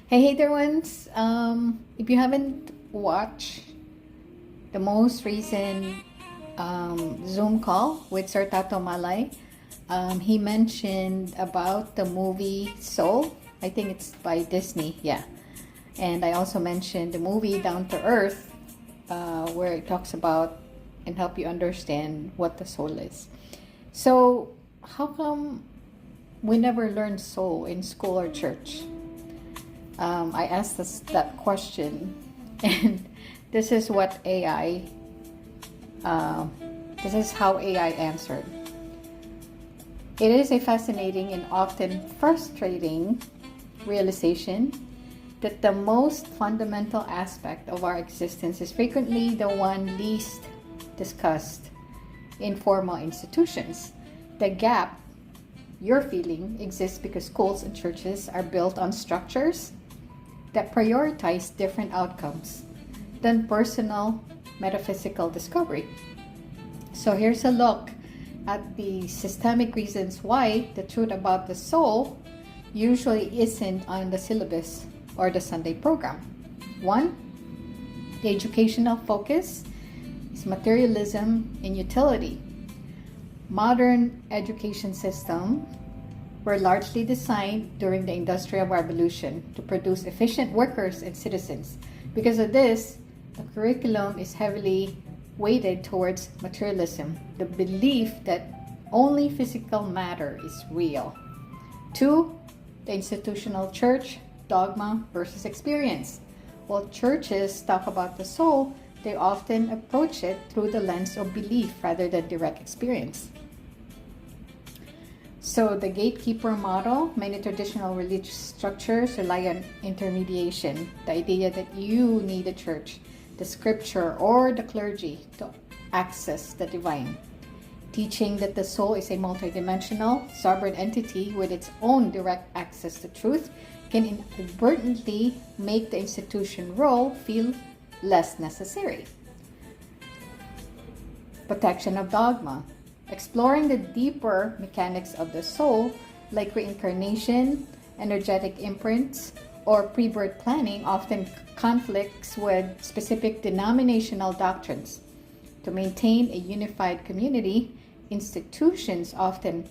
Hey there ones. If you haven't watched the most recent Zoom call with Sir Tato Malay, he mentioned about the movie Soul. I think it's by Disney, yeah. And I also mentioned the movie Down to Earth, where it talks about and help you understand what the soul is. So, how come we never learn soul in school or church? I asked that question, and this is what AI, this is how AI answered. It is a fascinating and often frustrating realization that the most fundamental aspect of our existence is frequently the one least discussed in formal institutions. The gap you're feeling exists because schools and churches are built on structures that prioritize different outcomes than personal metaphysical discovery. So here's a look at the systemic reasons why the truth about the soul usually isn't on the syllabus or the Sunday program. One, the educational focus is materialism and utility. Modern education systems were largely designed during the Industrial Revolution to produce efficient workers and citizens. Because of this, the curriculum is heavily weighted towards materialism, the belief that only physical matter is real. Two, the institutional church, dogma versus experience. While churches talk about the soul, they often approach it through the lens of belief rather than direct experience. So the gatekeeper model, many traditional religious structures rely on intermediation, the idea that you need a church, the scripture, or the clergy to access the divine. Teaching that the soul is a multidimensional, sovereign entity with its own direct access to truth can inadvertently make the institution role feel less necessary. Protection of dogma. Exploring the deeper mechanics of the soul, like reincarnation, energetic imprints, or pre-birth planning, often conflicts with specific denominational doctrines. To maintain a unified community, institutions often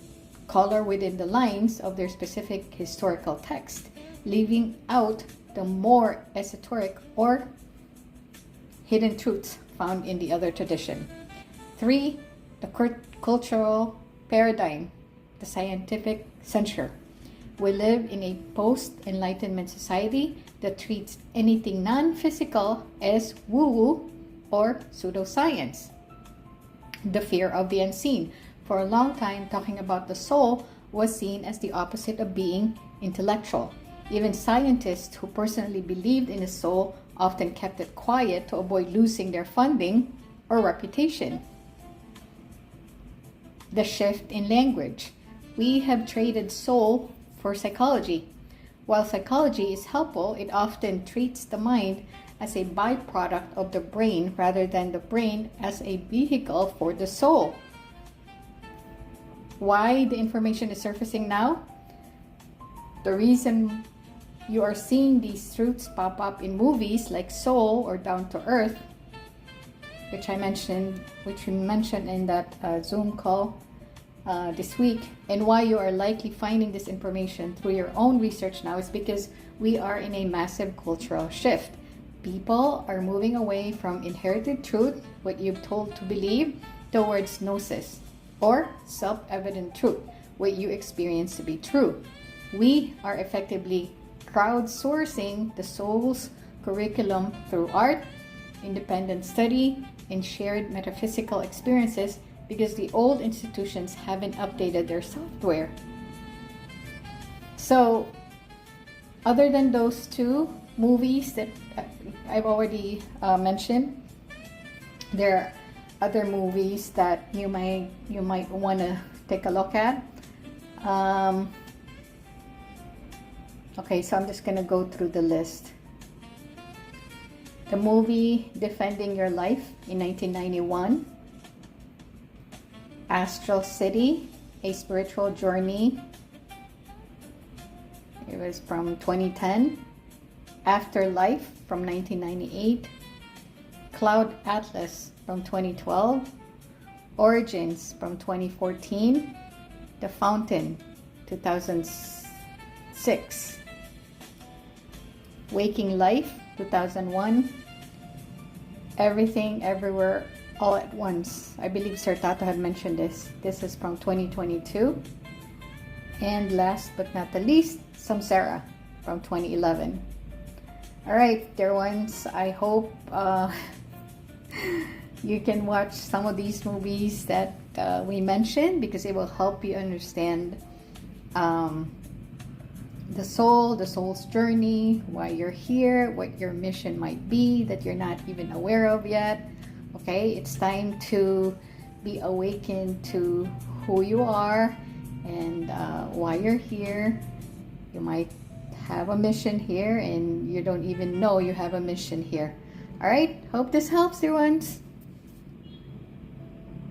color within the lines of their specific historical text, leaving out the more esoteric or hidden truths found in the other tradition. Three, the cultural paradigm, the scientific censure. We live in a post-enlightenment society that treats anything non-physical as woo-woo or pseudoscience. The fear of the unseen. For a long time, talking about the soul was seen as the opposite of being intellectual. Even scientists who personally believed in the soul often kept it quiet to avoid losing their funding or reputation. The shift in language. We have traded soul for psychology. While psychology is helpful, it often treats the mind as a byproduct of the brain rather than the brain as a vehicle for the soul. Why the information is surfacing now? The reason you are seeing these truths pop up in movies like Soul or Down to Earth, which we mentioned in that Zoom call this week, and why you are likely finding this information through your own research now, is because we are in a massive cultural shift. People are moving away from inherited truth, what you've told to believe, towards gnosis, or self-evident truth, what you experience to be true. We are effectively crowdsourcing the soul's curriculum through art, independent study, and shared metaphysical experiences because the old institutions haven't updated their software. So, other than those two movies that I've already mentioned, there are other movies that you might want to take a look at. Okay, so I'm just gonna go through the list. The movie Defending Your Life in 1991. Astral City, A Spiritual Journey. It was from 2010. Afterlife from 1998, Cloud Atlas from 2012, Origins from 2014, The Fountain 2006, Waking Life 2001, Everything Everywhere All at Once. I believe Sir Tato had mentioned this. This is from 2022. And last but not the least, Samsara from 2011. Alright, dear ones, I hope you can watch some of these movies that we mentioned, because it will help you understand the soul's journey, why you're here, what your mission might be that you're not even aware of yet. Okay, it's time to be awakened to who you are and why you're here. You might have a mission here and you don't even know you have a mission here. All right, hope this helps, dear ones.